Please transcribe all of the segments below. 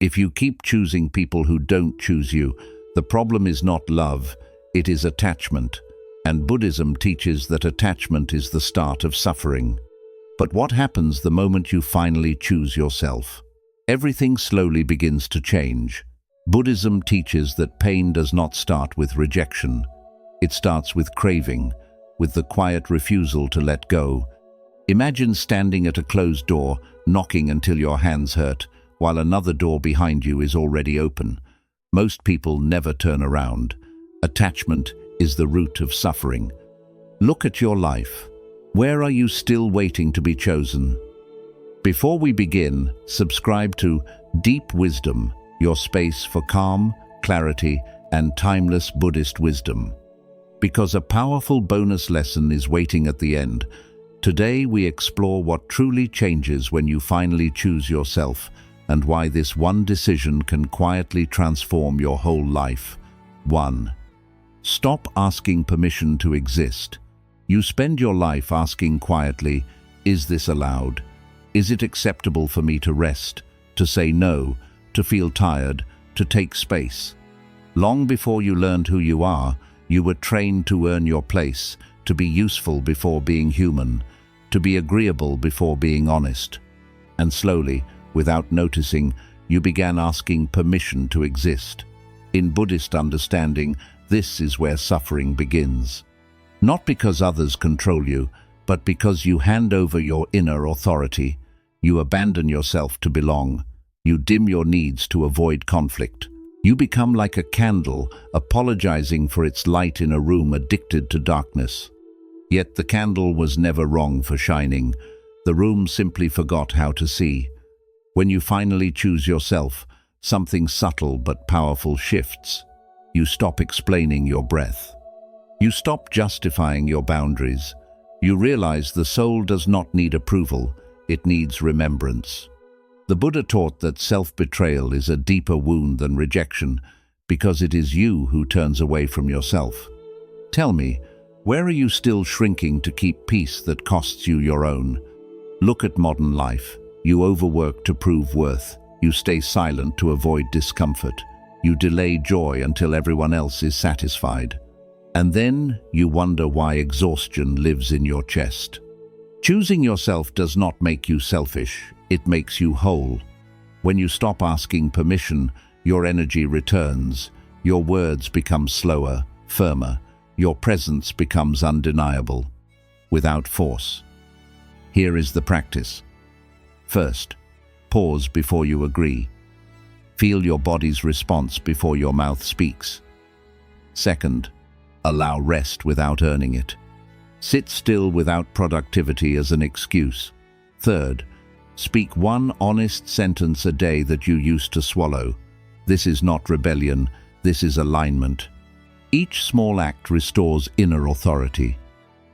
If you keep choosing people who don't choose you, the problem is not love, it is attachment. And Buddhism teaches that attachment is the start of suffering. But what happens the moment you finally choose yourself? Everything slowly begins to change. Buddhism teaches that pain does not start with rejection. It starts with craving, with the quiet refusal to let go. Imagine standing at a closed door, knocking until your hands hurt, while another door behind you is already open. Most people never turn around. Attachment is the root of suffering. Look at your life. Where are you still waiting to be chosen? Before we begin, subscribe to Deep Wisdom, your space for calm, clarity, and timeless Buddhist wisdom. Because a powerful bonus lesson is waiting at the end. Today we explore what truly changes when you finally choose yourself, and why this one decision can quietly transform your whole life. 1. Stop asking permission to exist. You spend your life asking quietly, is this allowed? Is it acceptable for me to rest, to say no, to feel tired, to take space? Long before you learned who you are, you were trained to earn your place, to be useful before being human, to be agreeable before being honest. And slowly, without noticing, you began asking permission to exist. In Buddhist understanding, this is where suffering begins. Not because others control you, but because you hand over your inner authority. You abandon yourself to belong. You dim your needs to avoid conflict. You become like a candle, apologizing for its light in a room addicted to darkness. Yet the candle was never wrong for shining. The room simply forgot how to see. When you finally choose yourself, something subtle but powerful shifts. You stop explaining your breath. You stop justifying your boundaries. You realize the soul does not need approval, it needs remembrance. The Buddha taught that self-betrayal is a deeper wound than rejection, because it is you who turns away from yourself. Tell me, where are you still shrinking to keep peace that costs you your own? Look at modern life. You overwork to prove worth. You stay silent to avoid discomfort. You delay joy until everyone else is satisfied. And then you wonder why exhaustion lives in your chest. Choosing yourself does not make you selfish, it makes you whole. When you stop asking permission, your energy returns, your words become slower, firmer, your presence becomes undeniable, without force. Here is the practice. First, pause before you agree. Feel your body's response before your mouth speaks. Second, allow rest without earning it. Sit still without productivity as an excuse. Third, speak one honest sentence a day that you used to swallow. This is not rebellion, this is alignment. Each small act restores inner authority.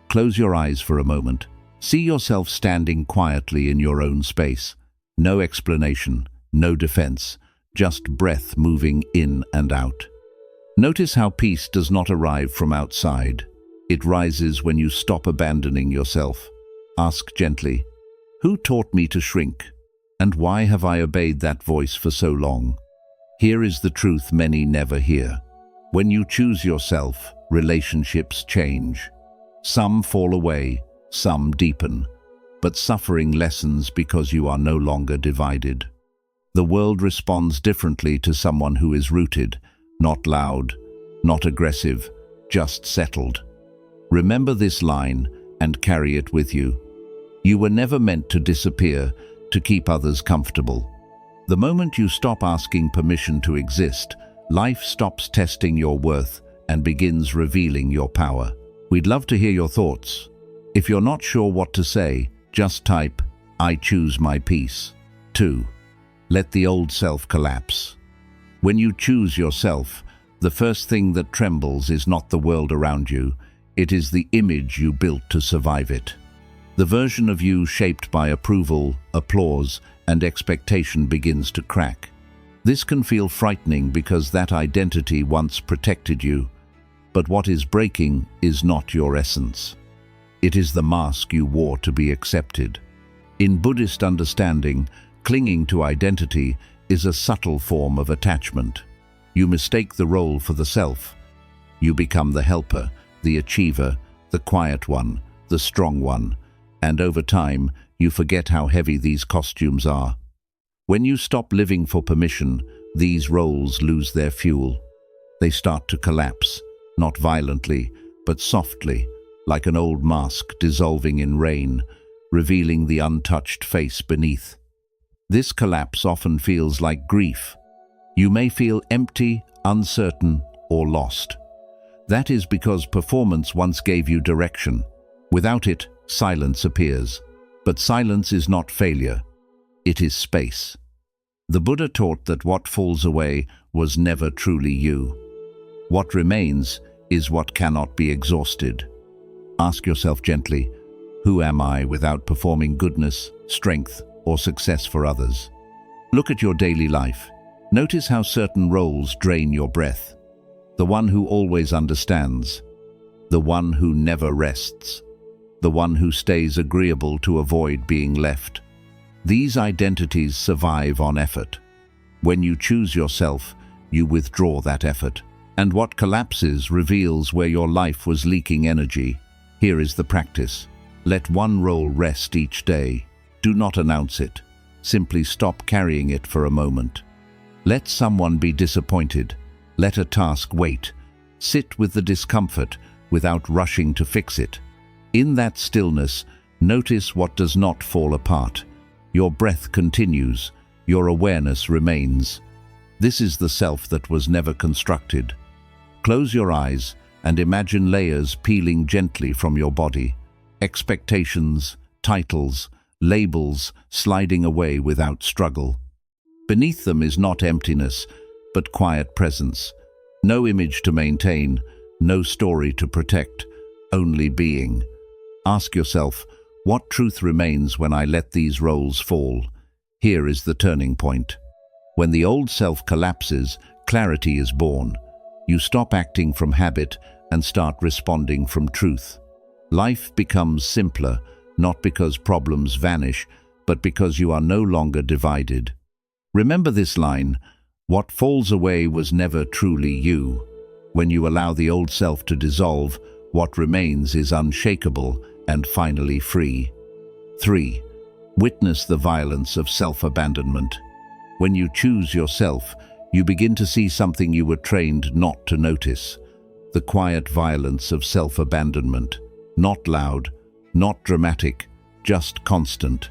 Close your eyes for a moment. See yourself standing quietly in your own space. No explanation, no defense, just breath moving in and out. Notice how peace does not arrive from outside. It rises when you stop abandoning yourself. Ask gently, who taught me to shrink? And why have I obeyed that voice for so long? Here is the truth many never hear. When you choose yourself, relationships change. Some fall away, some deepen, but suffering lessens because you are no longer divided. The world responds differently to someone who is rooted, not loud, not aggressive, just settled. Remember this line and carry it with you. You were never meant to disappear, to keep others comfortable. The moment you stop asking permission to exist, life stops testing your worth and begins revealing your power. We'd love to hear your thoughts. If you're not sure what to say, just type, I choose my peace. 2. Let the old self collapse. When you choose yourself, the first thing that trembles is not the world around you, it is the image you built to survive it. The version of you shaped by approval, applause, and expectation begins to crack. This can feel frightening because that identity once protected you, but what is breaking is not your essence. It is the mask you wore to be accepted. In Buddhist understanding, clinging to identity is a subtle form of attachment. You mistake the role for the self. You become the helper, the achiever, the quiet one, the strong one, and over time, you forget how heavy these costumes are. When you stop living for permission, these roles lose their fuel. They start to collapse, not violently, but softly, like an old mask dissolving in rain, revealing the untouched face beneath. This collapse often feels like grief. You may feel empty, uncertain, or lost. That is because performance once gave you direction. Without it, silence appears. But silence is not failure. It is space. The Buddha taught that what falls away was never truly you. What remains is what cannot be exhausted. Ask yourself gently, who am I without performing goodness, strength, or success for others? Look at your daily life. Notice how certain roles drain your breath. The one who always understands. The one who never rests. The one who stays agreeable to avoid being left. These identities survive on effort. When you choose yourself, you withdraw that effort. And what collapses reveals where your life was leaking energy. Here is the practice. Let one role rest each day. Do not announce it. Simply stop carrying it for a moment. Let someone be disappointed. Let a task wait. Sit with the discomfort without rushing to fix it. In that stillness, notice what does not fall apart. Your breath continues. Your awareness remains. This is the self that was never constructed. Close your eyes and imagine layers peeling gently from your body. Expectations, titles, labels sliding away without struggle. Beneath them is not emptiness, but quiet presence. No image to maintain, no story to protect, only being. Ask yourself, what truth remains when I let these roles fall? Here is the turning point. When the old self collapses, clarity is born. You stop acting from habit and start responding from truth. Life becomes simpler, not because problems vanish, but because you are no longer divided. Remember this line, what falls away was never truly you. When you allow the old self to dissolve, what remains is unshakable and finally free. 3. Witness the violence of self-abandonment. When you choose yourself, you begin to see something you were trained not to notice. The quiet violence of self-abandonment. Not loud, not dramatic, just constant.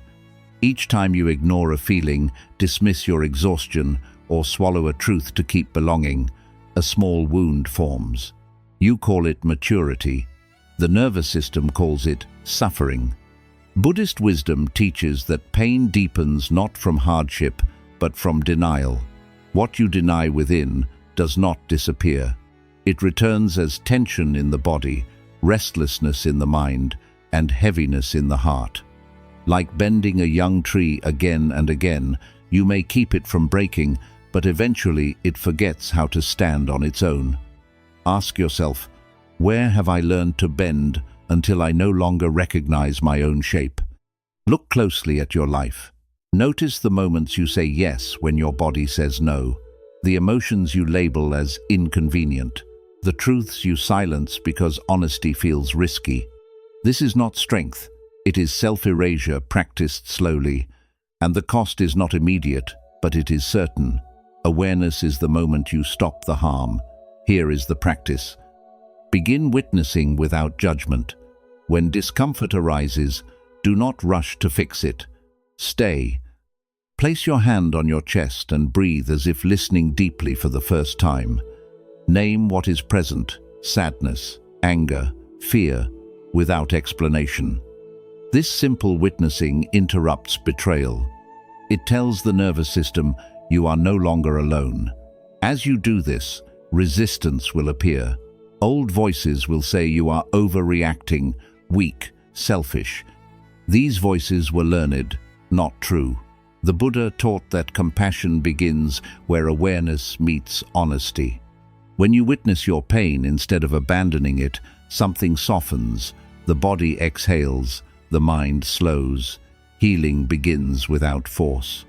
Each time you ignore a feeling, dismiss your exhaustion, or swallow a truth to keep belonging, a small wound forms. You call it maturity. The nervous system calls it suffering. Buddhist wisdom teaches that pain deepens not from hardship, but from denial. What you deny within does not disappear. It returns as tension in the body, restlessness in the mind, and heaviness in the heart. Like bending a young tree again and again, you may keep it from breaking, but eventually it forgets how to stand on its own. Ask yourself, where have I learned to bend until I no longer recognize my own shape? Look closely at your life. Notice the moments you say yes when your body says no, the emotions you label as inconvenient, the truths you silence because honesty feels risky. This is not strength, it is self-erasure practiced slowly, and the cost is not immediate, but it is certain. Awareness is the moment you stop the harm. Here is the practice. Begin witnessing without judgment. When discomfort arises, do not rush to fix it. Stay. Place your hand on your chest and breathe as if listening deeply for the first time. Name what is present, sadness, anger, fear, without explanation. This simple witnessing interrupts betrayal. It tells the nervous system you are no longer alone. As you do this, resistance will appear. Old voices will say you are overreacting, weak, selfish. These voices were learned, not true. The Buddha taught that compassion begins where awareness meets honesty. When you witness your pain instead of abandoning it, something softens, the body exhales, the mind slows. Healing begins without force.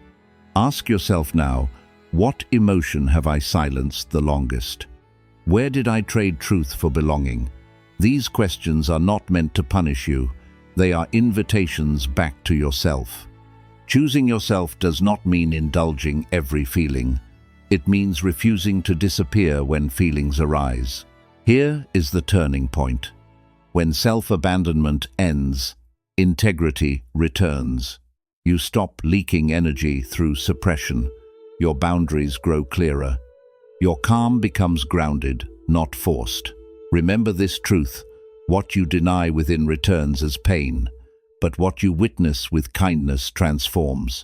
Ask yourself now, What emotion have I silenced the longest? Where did I trade truth for belonging? These questions are not meant to punish you. They are invitations back to yourself. Choosing yourself does not mean indulging every feeling. It means refusing to disappear when feelings arise. Here is the turning point. When self-abandonment ends, integrity returns. You stop leaking energy through suppression. Your boundaries grow clearer. Your calm becomes grounded, not forced. Remember this truth: what you deny within returns as pain, but what you witness with kindness transforms.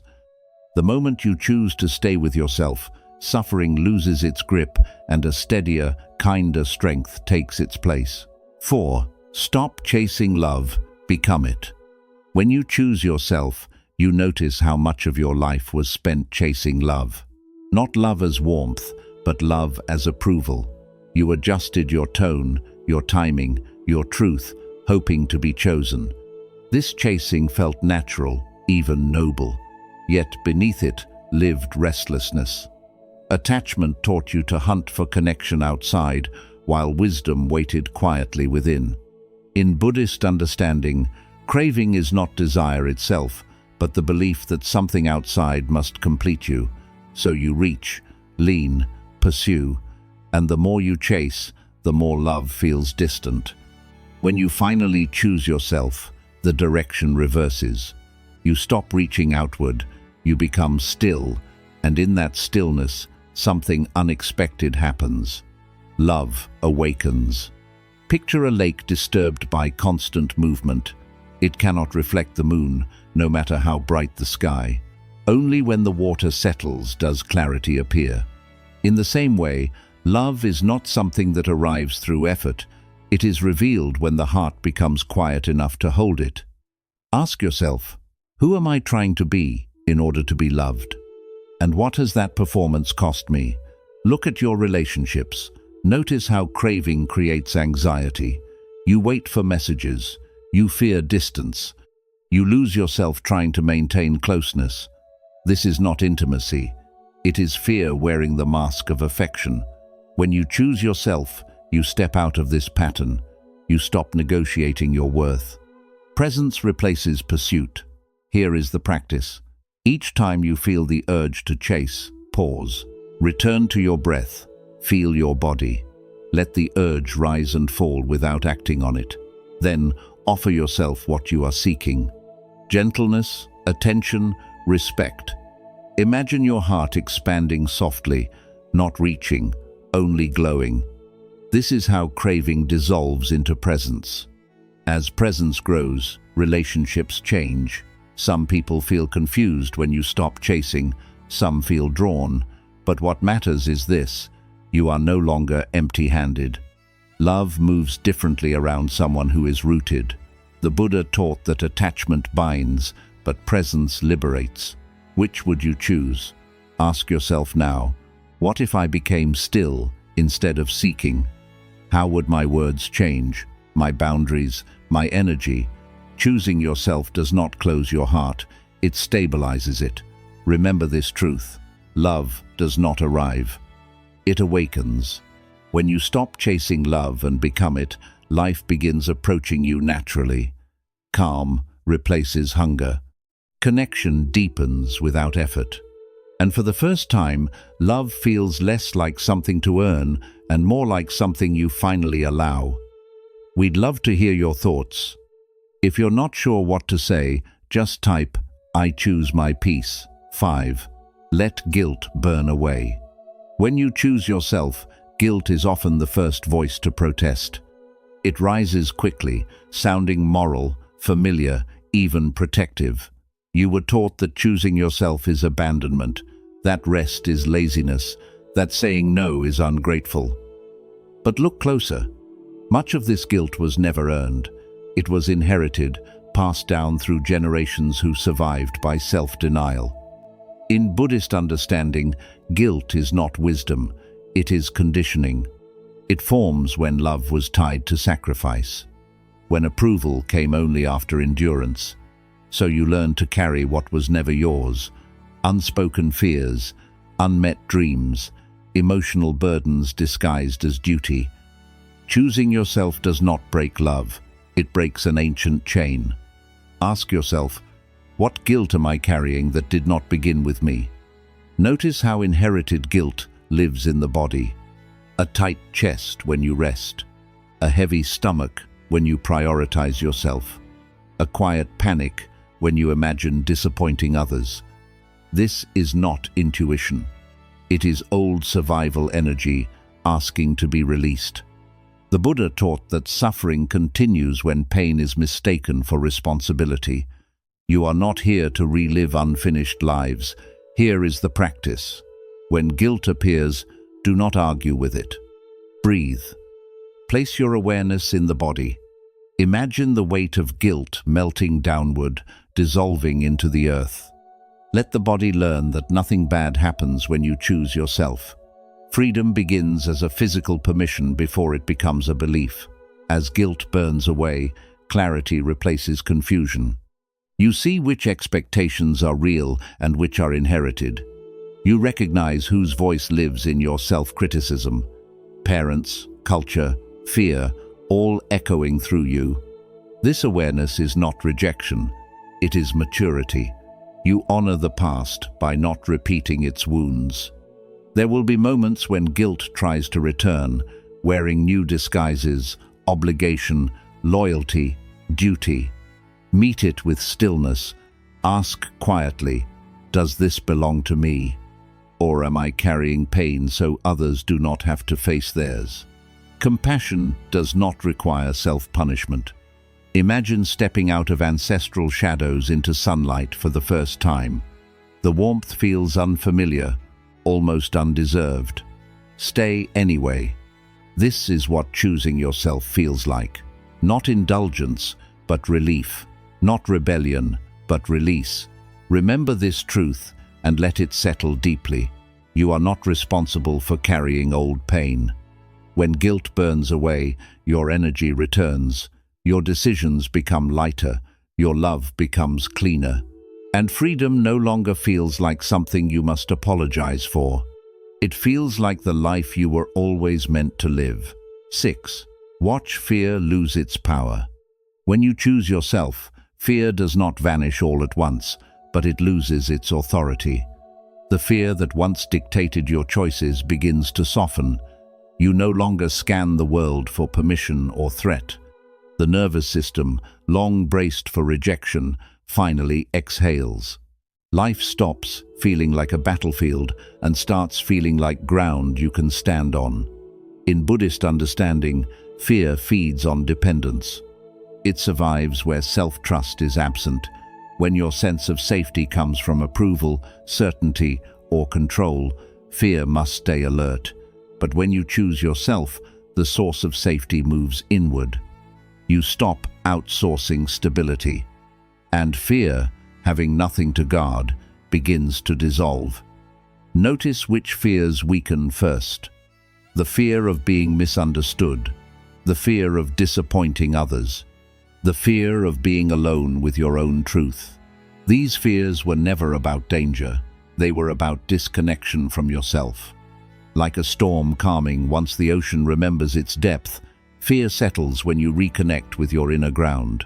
The moment you choose to stay with yourself, suffering loses its grip and a steadier, kinder strength takes its place. 4. Stop chasing love, become it. When you choose yourself, you notice how much of your life was spent chasing love. Not love as warmth, but love as approval. You adjusted your tone, your timing, your truth, hoping to be chosen. This chasing felt natural, even noble. Yet beneath it lived restlessness. Attachment taught you to hunt for connection outside, while wisdom waited quietly within. In Buddhist understanding, craving is not desire itself, but the belief that something outside must complete you. So you reach, lean, pursue, and the more you chase, the more love feels distant. When you finally choose yourself, the direction reverses. You stop reaching outward, you become still, and in that stillness, something unexpected happens. Love awakens. Picture a lake disturbed by constant movement. It cannot reflect the moon, no matter how bright the sky. Only when the water settles does clarity appear. In the same way, love is not something that arrives through effort. It is revealed when the heart becomes quiet enough to hold it. Ask yourself, who am I trying to be in order to be loved? And what has that performance cost me? Look at your relationships. Notice how craving creates anxiety. You wait for messages. You fear distance. You lose yourself trying to maintain closeness. This is not intimacy. It is fear wearing the mask of affection. When you choose yourself, you step out of this pattern. You stop negotiating your worth. Presence replaces pursuit. Here is the practice. Each time you feel the urge to chase, pause. Return to your breath. Feel your body. Let the urge rise and fall without acting on it. Then offer yourself what you are seeking. Gentleness, attention, respect. Imagine your heart expanding softly, not reaching, only glowing. This is how craving dissolves into presence. As presence grows, relationships change. Some people feel confused when you stop chasing, some feel drawn. But what matters is this: you are no longer empty-handed. Love moves differently around someone who is rooted. The Buddha taught that attachment binds, but presence liberates. Which would you choose? Ask yourself now, what if I became still instead of seeking? How would my words change, my boundaries, my energy? Choosing yourself does not close your heart, it stabilizes it. Remember this truth: love does not arrive. It awakens. When you stop chasing love and become it, life begins approaching you naturally. Calm replaces hunger. Connection deepens without effort. And for the first time, love feels less like something to earn and more like something you finally allow. We'd love to hear your thoughts. If you're not sure what to say, just type, "I choose my peace." 5. Let guilt burn away. When you choose yourself, guilt is often the first voice to protest. It rises quickly, sounding moral, familiar, even protective. You were taught that choosing yourself is abandonment, that rest is laziness, that saying no is ungrateful. But look closer. Much of this guilt was never earned. It was inherited, passed down through generations who survived by self-denial. In Buddhist understanding, guilt is not wisdom, it is conditioning. It forms when love was tied to sacrifice, when approval came only after endurance. So you learn to carry what was never yours: unspoken fears, unmet dreams, emotional burdens disguised as duty. Choosing yourself does not break love, it breaks an ancient chain. Ask yourself, what guilt am I carrying that did not begin with me? Notice how inherited guilt lives in the body. A tight chest when you rest, a heavy stomach when you prioritize yourself, a quiet panic when you imagine disappointing others. This is not intuition. It is old survival energy asking to be released. The Buddha taught that suffering continues when pain is mistaken for responsibility. You are not here to relive unfinished lives. Here is the practice. When guilt appears, do not argue with it. Breathe. Place your awareness in the body. Imagine the weight of guilt melting downward, dissolving into the earth. Let the body learn that nothing bad happens when you choose yourself. Freedom begins as a physical permission before it becomes a belief. As guilt burns away, clarity replaces confusion. You see which expectations are real and which are inherited. You recognize whose voice lives in your self-criticism. Parents, culture, fear, all echoing through you. This awareness is not rejection, it is maturity. You honor the past by not repeating its wounds. There will be moments when guilt tries to return, wearing new disguises, obligation, loyalty, duty. Meet it with stillness. Ask quietly, does this belong to me? Or am I carrying pain so others do not have to face theirs? Compassion does not require self-punishment. Imagine stepping out of ancestral shadows into sunlight for the first time. The warmth feels unfamiliar, almost undeserved. Stay anyway. This is what choosing yourself feels like. Not indulgence, but relief. Not rebellion, but release. Remember this truth and let it settle deeply. You are not responsible for carrying old pain. When guilt burns away, your energy returns. Your decisions become lighter. Your love becomes cleaner. And freedom no longer feels like something you must apologize for. It feels like the life you were always meant to live. 6. Watch fear lose its power. When you choose yourself, fear does not vanish all at once, but it loses its authority. The fear that once dictated your choices begins to soften. You no longer scan the world for permission or threat. The nervous system, long braced for rejection, finally exhales. Life stops feeling like a battlefield and starts feeling like ground you can stand on. In Buddhist understanding, fear feeds on dependence. It survives where self-trust is absent, when your sense of safety comes from approval, certainty, or control. Fear must stay alert. But when you choose yourself, the source of safety moves inward. You stop outsourcing stability. And fear, having nothing to guard, begins to dissolve. Notice which fears weaken first. The fear of being misunderstood, the fear of disappointing others, the fear of being alone with your own truth. These fears were never about danger. They were about disconnection from yourself. Like a storm calming once the ocean remembers its depth, fear settles when you reconnect with your inner ground.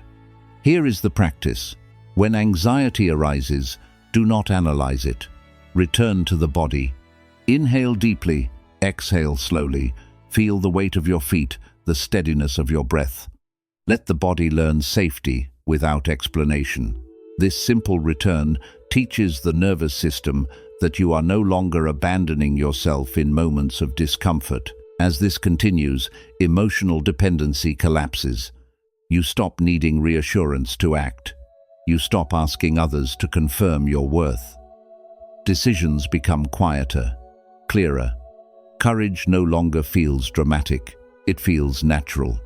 Here is the practice. When anxiety arises, do not analyze it. Return to the body. Inhale deeply, exhale slowly. Feel the weight of your feet, the steadiness of your breath. Let the body learn safety without explanation. This simple return teaches the nervous system that you are no longer abandoning yourself in moments of discomfort. As this continues, emotional dependency collapses. You stop needing reassurance to act. You stop asking others to confirm your worth. Decisions become quieter, clearer. Courage no longer feels dramatic. It feels natural.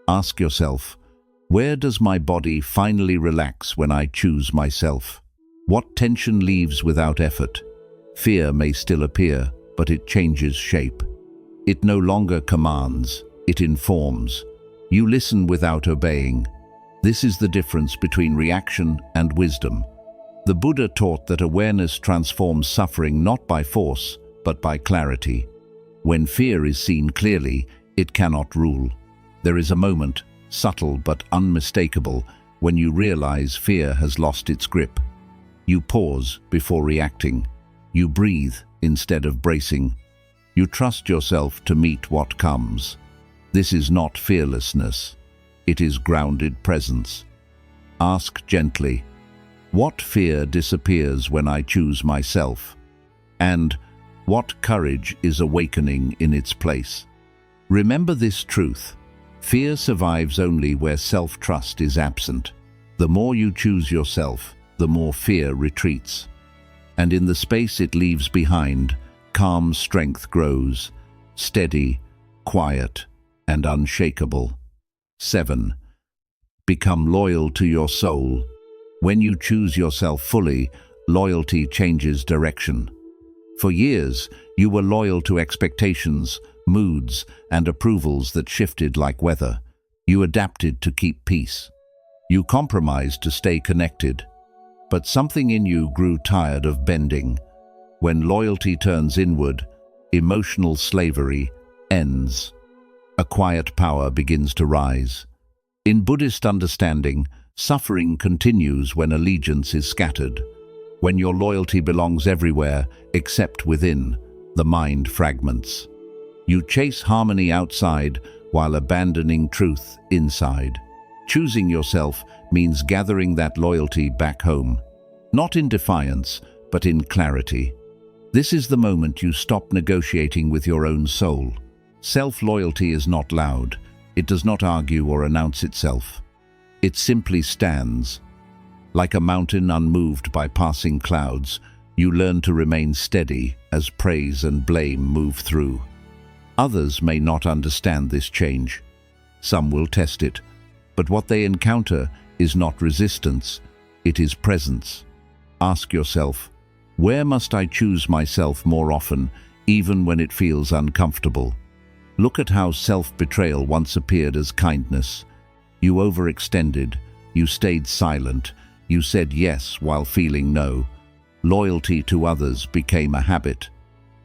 Ask yourself, where does my body finally relax when I choose myself? What tension leaves without effort? Fear may still appear, but it changes shape. It no longer commands, it informs. You listen without obeying. This is the difference between reaction and wisdom. The Buddha taught that awareness transforms suffering not by force, but by clarity. When fear is seen clearly, it cannot rule. There is a moment, subtle but unmistakable, when you realize fear has lost its grip. You pause before reacting. You breathe instead of bracing. You trust yourself to meet what comes. This is not fearlessness. It is grounded presence. Ask gently, what fear disappears when I choose myself? And what courage is awakening in its place? Remember this truth. Fear survives only where self-trust is absent. The more you choose yourself, the more fear retreats. And in the space it leaves behind, calm strength grows, steady, quiet, and unshakable. 7. Become loyal to your soul. When you choose yourself fully, loyalty changes direction. For years, you were loyal to expectations, moods, and approvals that shifted like weather. You adapted to keep peace. You compromised to stay connected. But something in you grew tired of bending. When loyalty turns inward, emotional slavery ends. A quiet power begins to rise. In Buddhist understanding, suffering continues when allegiance is scattered. When your loyalty belongs everywhere except within, the mind fragments. You chase harmony outside while abandoning truth inside. Choosing yourself means gathering that loyalty back home. Not in defiance, but in clarity. This is the moment you stop negotiating with your own soul. Self-loyalty is not loud. It does not argue or announce itself. It simply stands. Like a mountain unmoved by passing clouds, you learn to remain steady as praise and blame move through. Others may not understand this change. Some will test it, but what they encounter is not resistance, it is presence. Ask yourself, where must I choose myself more often, even when it feels uncomfortable? Look at how self-betrayal once appeared as kindness. You overextended, you stayed silent, you said yes while feeling no. Loyalty to others became a habit.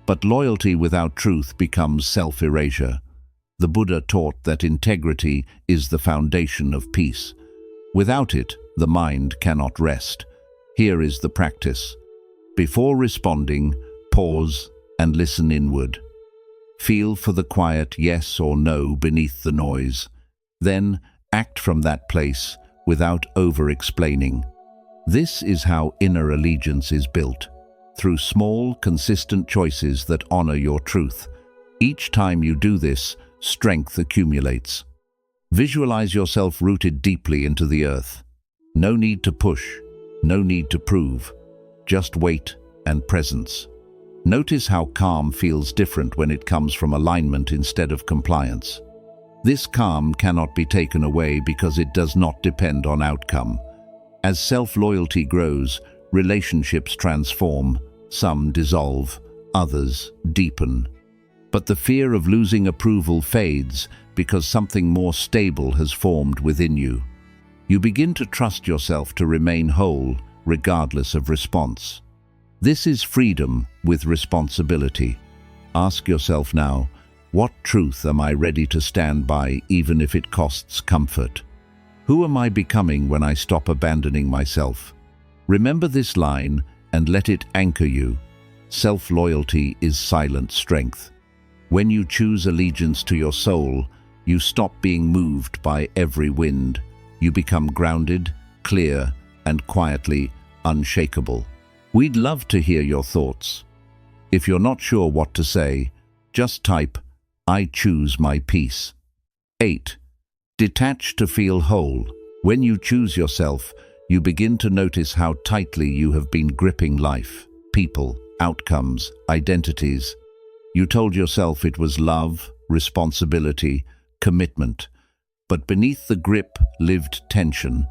But loyalty without truth becomes self-erasure. The Buddha taught that integrity is the foundation of peace. Without it, the mind cannot rest. Here is the practice. Before responding, pause and listen inward. Feel for the quiet yes or no beneath the noise. Then act from that place without over-explaining. This is how inner allegiance is built, through small, consistent choices that honor your truth. Each time you do this, strength accumulates. Visualize yourself rooted deeply into the earth. No need to push, no need to prove, just weight and presence. Notice how calm feels different when it comes from alignment instead of compliance. This calm cannot be taken away because it does not depend on outcome. As self-loyalty grows, relationships transform, some dissolve, others deepen. But the fear of losing approval fades because something more stable has formed within you. You begin to trust yourself to remain whole, regardless of response. This is freedom with responsibility. Ask yourself now, what truth am I ready to stand by even if it costs comfort? Who am I becoming when I stop abandoning myself? Remember this line and let it anchor you. Self-loyalty is silent strength. When you choose allegiance to your soul, you stop being moved by every wind. You become grounded, clear, and quietly unshakable. We'd love to hear your thoughts. If you're not sure what to say, just type, I choose my peace. 8. Detach to feel whole. When you choose yourself, you begin to notice how tightly you have been gripping life, people, outcomes, identities. You told yourself it was love, responsibility, commitment, but beneath the grip lived tension.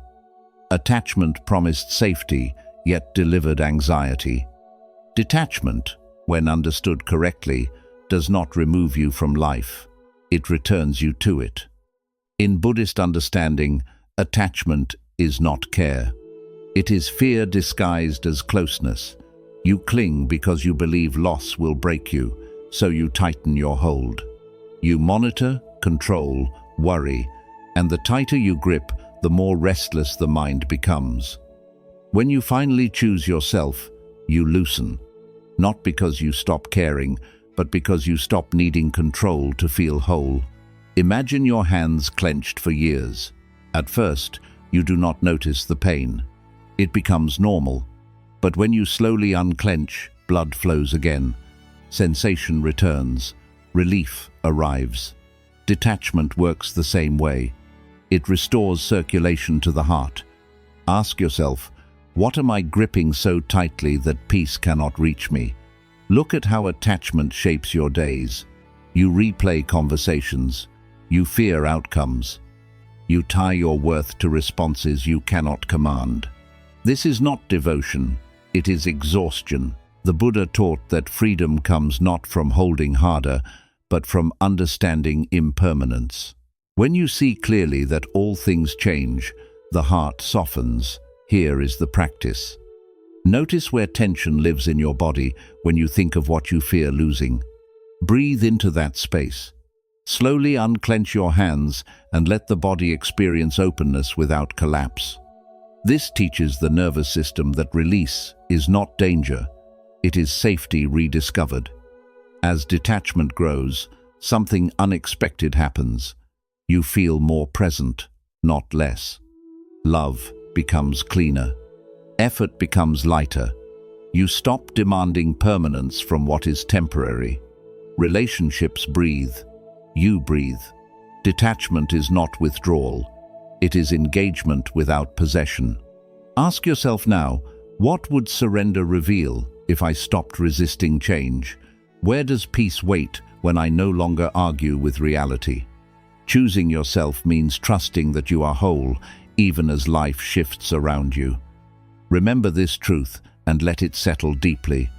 Attachment promised safety, yet delivered anxiety. Detachment, when understood correctly, does not remove you from life. It returns you to it. In Buddhist understanding, attachment is not care. It is fear disguised as closeness. You cling because you believe loss will break you, so you tighten your hold. You monitor, control, worry, and the tighter you grip, the more restless the mind becomes. When you finally choose yourself, you loosen, not because you stop caring, but because you stop needing control to feel whole. Imagine your hands clenched for years. At first, you do not notice the pain. It becomes normal. But when you slowly unclench, blood flows again. Sensation returns. Relief arrives. Detachment works the same way. It restores circulation to the heart. Ask yourself, what am I gripping so tightly that peace cannot reach me? Look at how attachment shapes your days. You replay conversations. You fear outcomes. You tie your worth to responses you cannot command. This is not devotion. It is exhaustion. The Buddha taught that freedom comes not from holding harder, but from understanding impermanence. When you see clearly that all things change, the heart softens. Here is the practice. Notice where tension lives in your body when you think of what you fear losing. Breathe into that space. Slowly unclench your hands and let the body experience openness without collapse. This teaches the nervous system that release is not danger, it is safety rediscovered. As detachment grows, something unexpected happens. You feel more present, not less. Love becomes cleaner. Effort becomes lighter. You stop demanding permanence from what is temporary. Relationships breathe. You breathe. Detachment is not withdrawal. It is engagement without possession. Ask yourself now, what would surrender reveal if I stopped resisting change? Where does peace wait when I no longer argue with reality? Choosing yourself means trusting that you are whole, even as life shifts around you. Remember this truth and let it settle deeply.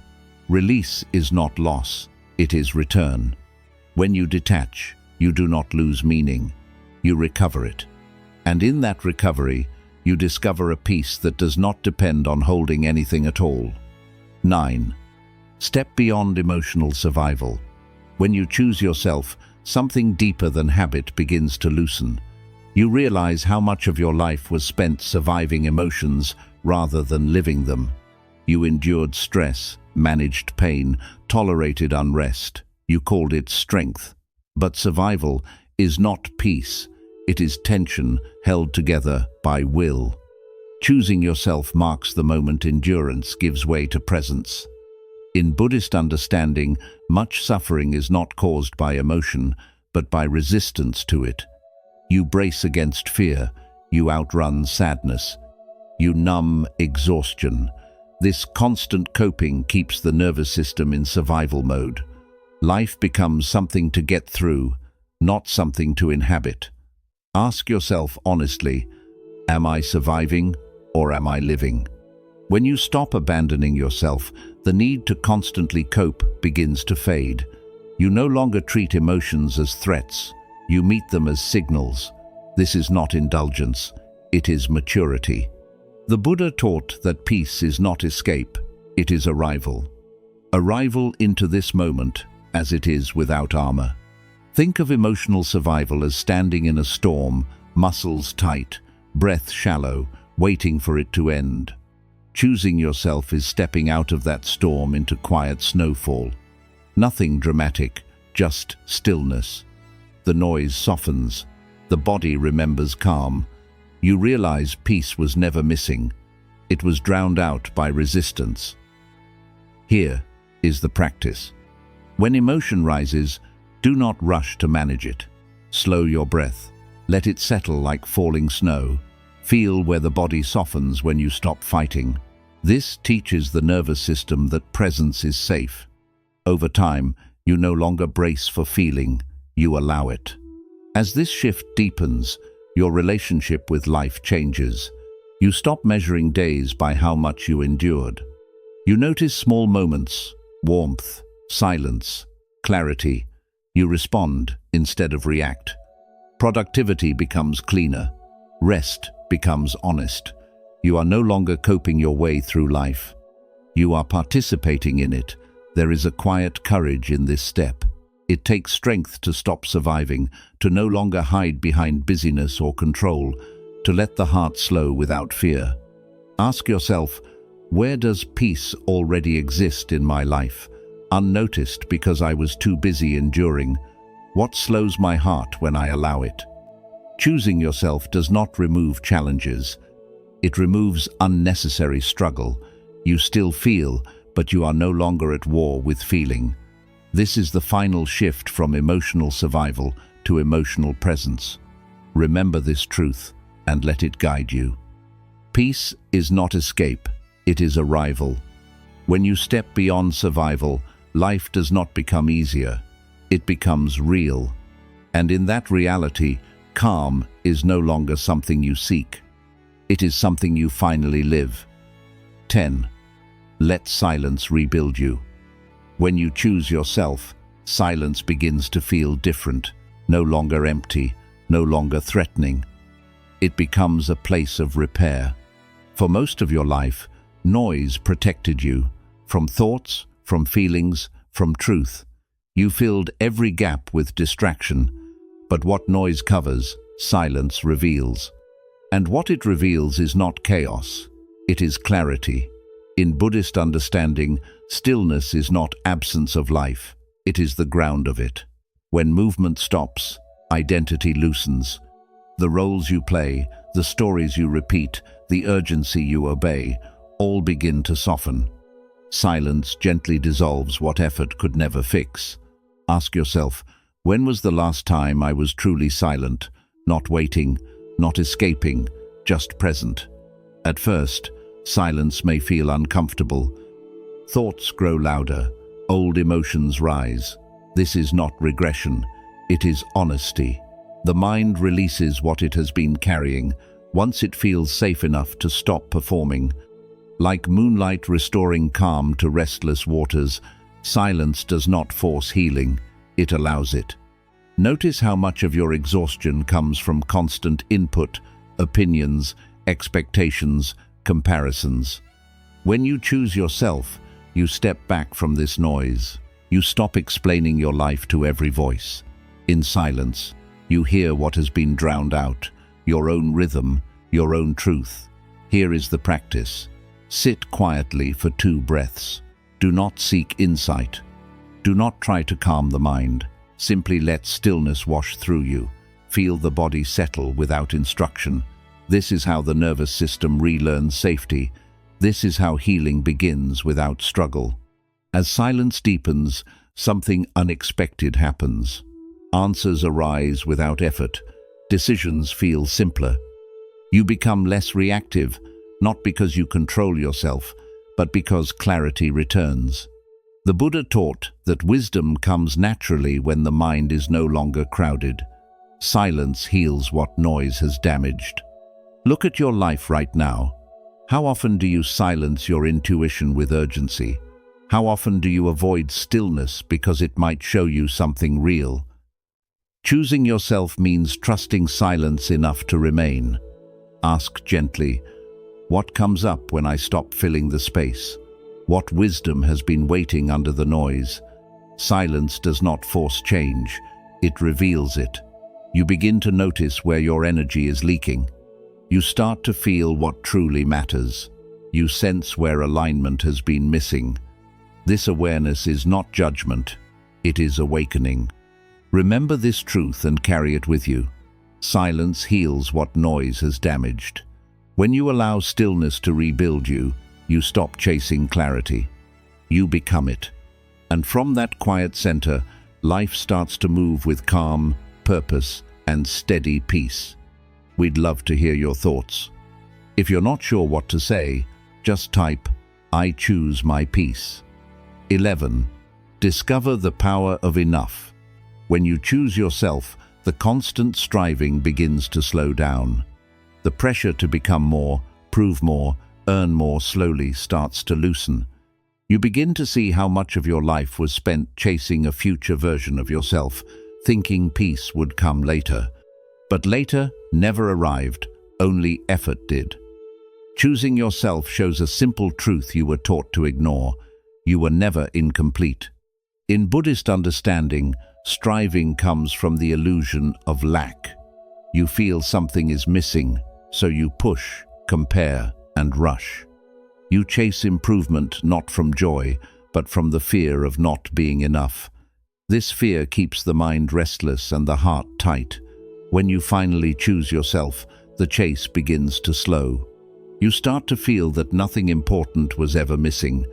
Release is not loss, it is return. When you detach, you do not lose meaning, you recover it. And in that recovery, you discover a peace that does not depend on holding anything at all. 9. Step beyond emotional survival. When you choose yourself, something deeper than habit begins to loosen. You realize how much of your life was spent surviving emotions rather than living them. You endured stress, managed pain, tolerated unrest. You called it strength. But survival is not peace. It is tension held together by will. Choosing yourself marks the moment endurance gives way to presence. In Buddhist understanding, much suffering is not caused by emotion, but by resistance to it. You brace against fear, you outrun sadness, you numb exhaustion. This constant coping keeps the nervous system in survival mode. Life becomes something to get through, not something to inhabit. Ask yourself honestly, am I surviving or am I living? When you stop abandoning yourself, the need to constantly cope begins to fade. You no longer treat emotions as threats, you meet them as signals. This is not indulgence, it is maturity. The Buddha taught that peace is not escape, it is arrival. Arrival into this moment, as it is without armor. Think of emotional survival as standing in a storm, muscles tight, breath shallow, waiting for it to end. Choosing yourself is stepping out of that storm into quiet snowfall. Nothing dramatic, just stillness. The noise softens, the body remembers calm. You realize peace was never missing. It was drowned out by resistance. Here is the practice. When emotion rises, do not rush to manage it. Slow your breath. Let it settle like falling snow. Feel where the body softens when you stop fighting. This teaches the nervous system that presence is safe. Over time, you no longer brace for feeling, you allow it. As this shift deepens, your relationship with life changes. You stop measuring days by how much you endured. You notice small moments, warmth, silence, clarity. You respond instead of react. Productivity becomes cleaner. Rest becomes honest. You are no longer coping your way through life. You are participating in it. There is a quiet courage in this step. It takes strength to stop surviving, to no longer hide behind busyness or control, to let the heart slow without fear. Ask yourself, where does peace already exist in my life? Unnoticed because I was too busy enduring. What slows my heart when I allow it? Choosing yourself does not remove challenges. It removes unnecessary struggle. You still feel, but you are no longer at war with feeling. This is the final shift from emotional survival to emotional presence. Remember this truth and let it guide you. Peace is not escape, it is arrival. When you step beyond survival, life does not become easier, it becomes real. And in that reality, calm is no longer something you seek. It is something you finally live. 10. Let silence rebuild you. When you choose yourself, silence begins to feel different, no longer empty, no longer threatening. It becomes a place of repair. For most of your life, noise protected you, from thoughts, from feelings, from truth. You filled every gap with distraction, but what noise covers, silence reveals. And what it reveals is not chaos, it is clarity. In Buddhist understanding, stillness is not absence of life, it is the ground of it. When movement stops, identity loosens. The roles you play, the stories you repeat, the urgency you obey, all begin to soften. Silence gently dissolves what effort could never fix. Ask yourself, when was the last time I was truly silent, not waiting, not escaping, just present? At first, silence may feel uncomfortable. Thoughts grow louder, old emotions rise. This is not regression, it is honesty. The mind releases what it has been carrying once it feels safe enough to stop performing. Like moonlight restoring calm to restless waters, silence does not force healing, it allows it. Notice how much of your exhaustion comes from constant input, opinions, expectations, comparisons. When you choose yourself, you step back from this noise. You stop explaining your life to every voice. In silence, you hear what has been drowned out, your own rhythm, your own truth. Here is the practice. Sit quietly for 2 breaths. Do not seek insight. Do not try to calm the mind. Simply let stillness wash through you. Feel the body settle without instruction. This is how the nervous system relearns safety. This is how healing begins without struggle. As silence deepens, something unexpected happens. Answers arise without effort. Decisions feel simpler. You become less reactive, not because you control yourself, but because clarity returns. The Buddha taught that wisdom comes naturally when the mind is no longer crowded. Silence heals what noise has damaged. Look at your life right now. How often do you silence your intuition with urgency? How often do you avoid stillness because it might show you something real? Choosing yourself means trusting silence enough to remain. Ask gently, what comes up when I stop filling the space? What wisdom has been waiting under the noise? Silence does not force change, it reveals it. You begin to notice where your energy is leaking. You start to feel what truly matters. You sense where alignment has been missing. This awareness is not judgment, it is awakening. Remember this truth and carry it with you. Silence heals what noise has damaged. When you allow stillness to rebuild you, you stop chasing clarity. You become it. And from that quiet center, life starts to move with calm, purpose, and steady peace. We'd love to hear your thoughts. If you're not sure what to say, just type, I choose my peace. 11. Discover the power of enough. When you choose yourself, the constant striving begins to slow down. The pressure to become more, prove more, earn more slowly starts to loosen. You begin to see how much of your life was spent chasing a future version of yourself, thinking peace would come later. But later never arrived, only effort did. Choosing yourself shows a simple truth you were taught to ignore. You were never incomplete. In Buddhist understanding, striving comes from the illusion of lack. You feel something is missing, so you push, compare, and rush. You chase improvement not from joy, but from the fear of not being enough. This fear keeps the mind restless and the heart tight. When you finally choose yourself, the chase begins to slow. You start to feel that nothing important was ever missing.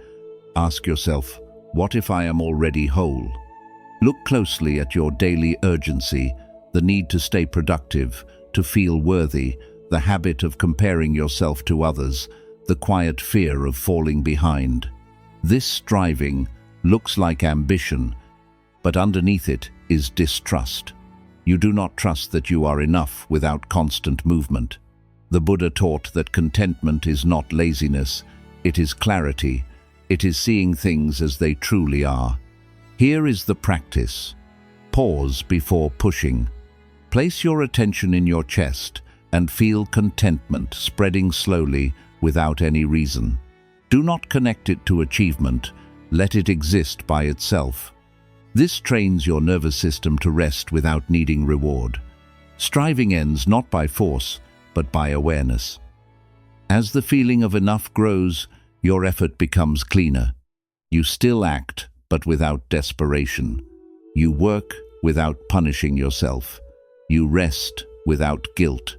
Ask yourself, what if I am already whole? Look closely at your daily urgency, the need to stay productive, to feel worthy, the habit of comparing yourself to others, the quiet fear of falling behind. This striving looks like ambition, but underneath it is distrust. You do not trust that you are enough without constant movement. The Buddha taught that contentment is not laziness, it is clarity. It is seeing things as they truly are. Here is the practice. Pause before pushing. Place your attention in your chest and feel contentment spreading slowly without any reason. Do not connect it to achievement. Let it exist by itself. This trains your nervous system to rest without needing reward. Striving ends not by force, but by awareness. As the feeling of enough grows, your effort becomes cleaner. You still act, but without desperation. You work without punishing yourself. You rest without guilt.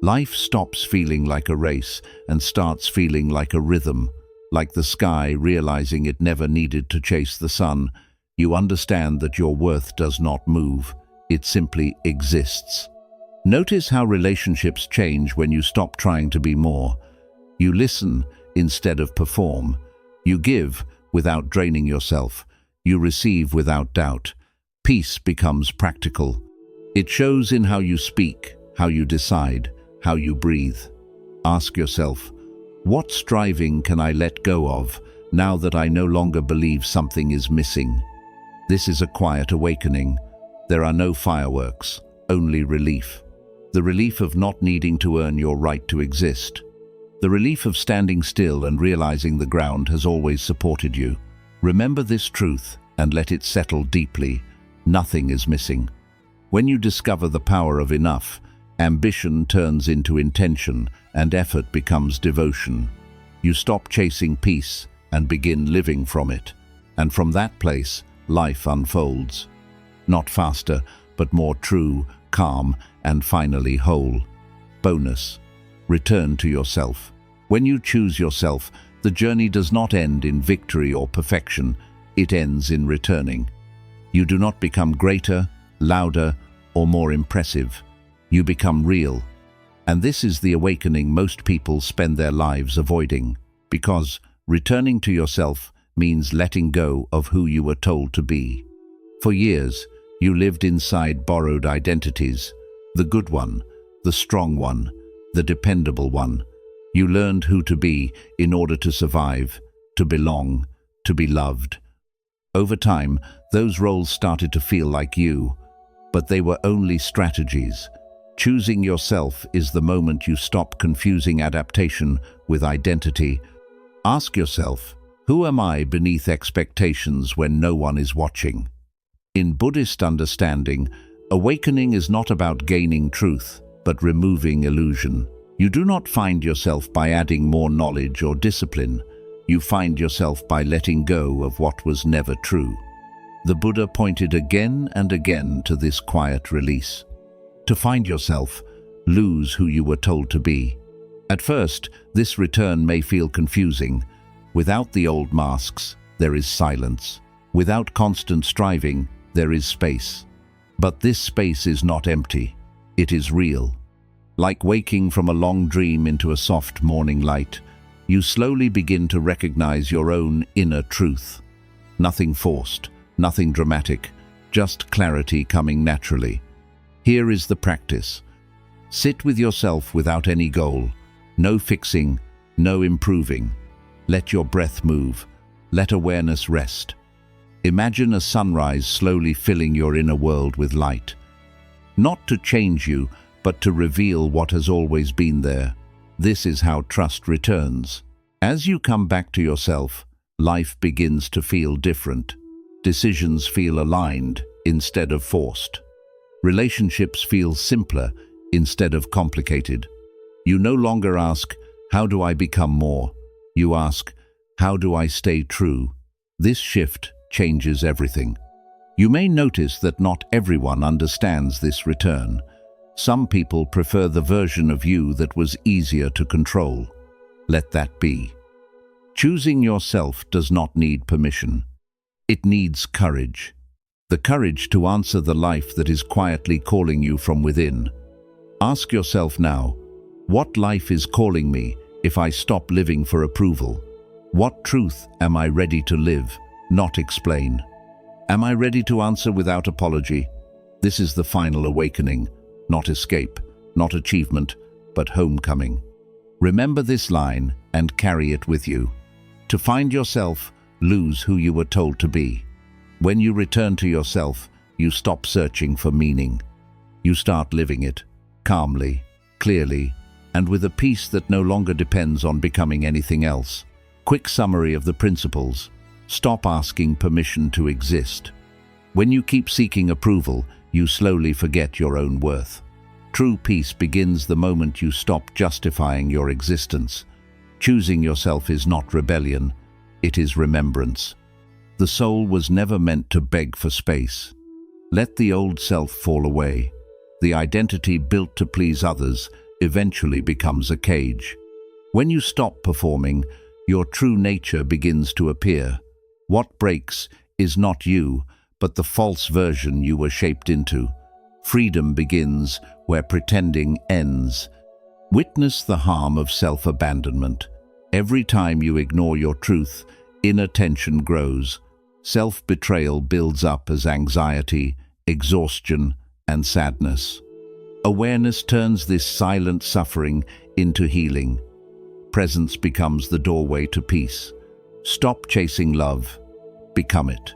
Life stops feeling like a race and starts feeling like a rhythm, like the sky realizing it never needed to chase the sun. You understand that your worth does not move, it simply exists. Notice how relationships change when you stop trying to be more. You listen instead of perform. You give without draining yourself. You receive without doubt. Peace becomes practical. It shows in how you speak, how you decide, how you breathe. Ask yourself, what striving can I let go of now that I no longer believe something is missing? This is a quiet awakening. There are no fireworks, only relief. The relief of not needing to earn your right to exist. The relief of standing still and realizing the ground has always supported you. Remember this truth and let it settle deeply. Nothing is missing. When you discover the power of enough, ambition turns into intention and effort becomes devotion. You stop chasing peace and begin living from it. And from that place, life unfolds. Not faster, but more true, calm, and finally whole. Bonus: return to yourself. When you choose yourself, the journey does not end in victory or perfection, it ends in returning. You do not become greater, louder, or more impressive. You become real. And this is the awakening most people spend their lives avoiding, because returning to yourself means letting go of who you were told to be. For years, you lived inside borrowed identities, the good one, the strong one, the dependable one. You learned who to be in order to survive, to belong, to be loved. Over time, those roles started to feel like you, but they were only strategies. Choosing yourself is the moment you stop confusing adaptation with identity. Ask yourself, who am I beneath expectations when no one is watching? In Buddhist understanding, awakening is not about gaining truth, but removing illusion. You do not find yourself by adding more knowledge or discipline. You find yourself by letting go of what was never true. The Buddha pointed again and again to this quiet release. To find yourself, lose who you were told to be. At first, this return may feel confusing. Without the old masks, there is silence. Without constant striving, there is space. But this space is not empty. It is real. Like waking from a long dream into a soft morning light, you slowly begin to recognize your own inner truth. Nothing forced, nothing dramatic, just clarity coming naturally. Here is the practice. Sit with yourself without any goal. No fixing, no improving. Let your breath move. Let awareness rest. Imagine a sunrise slowly filling your inner world with light. Not to change you, but to reveal what has always been there. This is how trust returns. As you come back to yourself, life begins to feel different. Decisions feel aligned instead of forced. Relationships feel simpler instead of complicated. You no longer ask, "How do I become more?" You ask, "How do I stay true?" This shift changes everything. You may notice that not everyone understands this return. Some people prefer the version of you that was easier to control. Let that be. Choosing yourself does not need permission. It needs courage. The courage to answer the life that is quietly calling you from within. Ask yourself now, what life is calling me if I stop living for approval? What truth am I ready to live, not explain? Am I ready to answer without apology? This is the final awakening, not escape, not achievement, but homecoming. Remember this line and carry it with you. To find yourself, lose who you were told to be. When you return to yourself, you stop searching for meaning. You start living it, calmly, clearly, and with a peace that no longer depends on becoming anything else. Quick summary of the principles. Stop asking permission to exist. When you keep seeking approval, you slowly forget your own worth. True peace begins the moment you stop justifying your existence. Choosing yourself is not rebellion, it is remembrance. The soul was never meant to beg for space. Let the old self fall away. The identity built to please others eventually becomes a cage. When you stop performing, your true nature begins to appear. What breaks is not you, but the false version you were shaped into. Freedom begins where pretending ends. Witness the harm of self-abandonment. Every time you ignore your truth, inner tension grows. Self-betrayal builds up as anxiety, exhaustion, and sadness. Awareness turns this silent suffering into healing. Presence becomes the doorway to peace. Stop chasing love. Become it.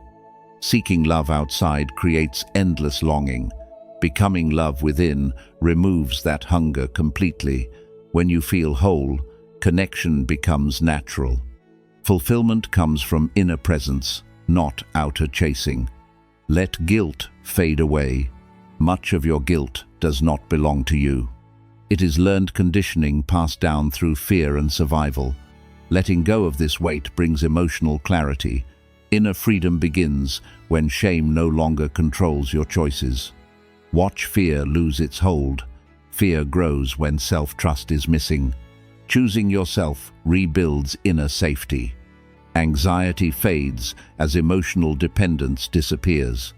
Seeking love outside creates endless longing. Becoming love within removes that hunger completely. When you feel whole, connection becomes natural. Fulfillment comes from inner presence, not outer chasing. Let guilt fade away. Much of your guilt does not belong to you. It is learned conditioning passed down through fear and survival. Letting go of this weight brings emotional clarity. Inner freedom begins when shame no longer controls your choices. Watch fear lose its hold. Fear grows when self-trust is missing. Choosing yourself rebuilds inner safety. Anxiety fades as emotional dependence disappears.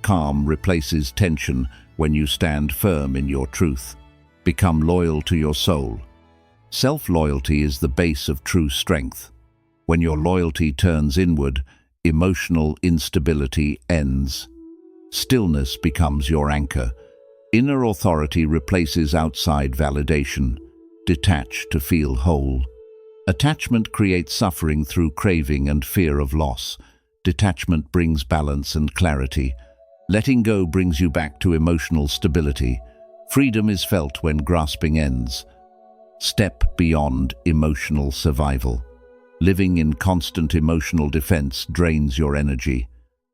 Calm replaces tension when you stand firm in your truth. Become loyal to your soul. Self-loyalty is the base of true strength. When your loyalty turns inward, emotional instability ends. Stillness becomes your anchor. Inner authority replaces outside validation. Detach to feel whole. Attachment creates suffering through craving and fear of loss. Detachment brings balance and clarity. Letting go brings you back to emotional stability. Freedom is felt when grasping ends. Step beyond emotional survival. Living in constant emotional defense drains your energy.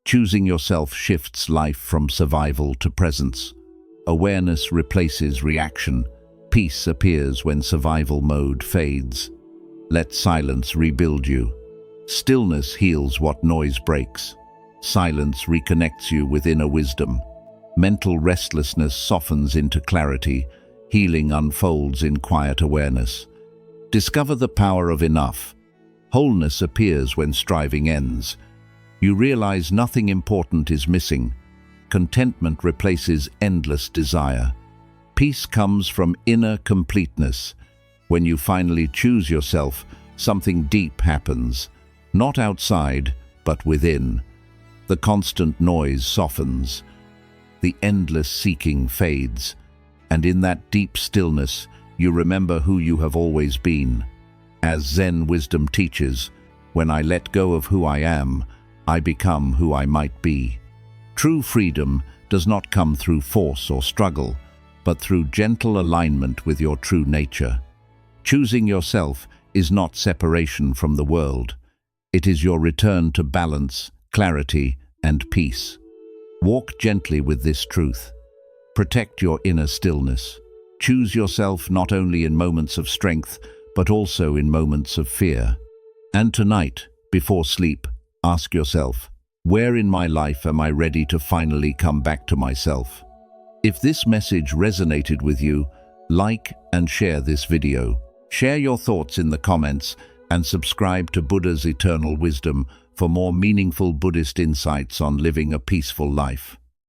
Choosing yourself shifts life from survival to presence. Awareness replaces reaction. Peace appears when survival mode fades. Let silence rebuild you. Stillness heals what noise breaks. Silence reconnects you with inner wisdom. Mental restlessness softens into clarity. Healing unfolds in quiet awareness. Discover the power of enough. Wholeness appears when striving ends. You realize nothing important is missing. Contentment replaces endless desire. Peace comes from inner completeness. When you finally choose yourself, something deep happens. Not outside, but within. The constant noise softens. The endless seeking fades. And in that deep stillness, you remember who you have always been. As Zen wisdom teaches, when I let go of who I am, I become who I might be. True freedom does not come through force or struggle, but through gentle alignment with your true nature. Choosing yourself is not separation from the world. It is your return to balance, clarity, and peace. Walk gently with this truth. Protect your inner stillness. Choose yourself not only in moments of strength, but also in moments of fear. And tonight, before sleep, ask yourself, where in my life am I ready to finally come back to myself? If this message resonated with you, like and share this video. Share your thoughts in the comments and subscribe to Buddha's Eternal Wisdom for more meaningful Buddhist insights on living a peaceful life.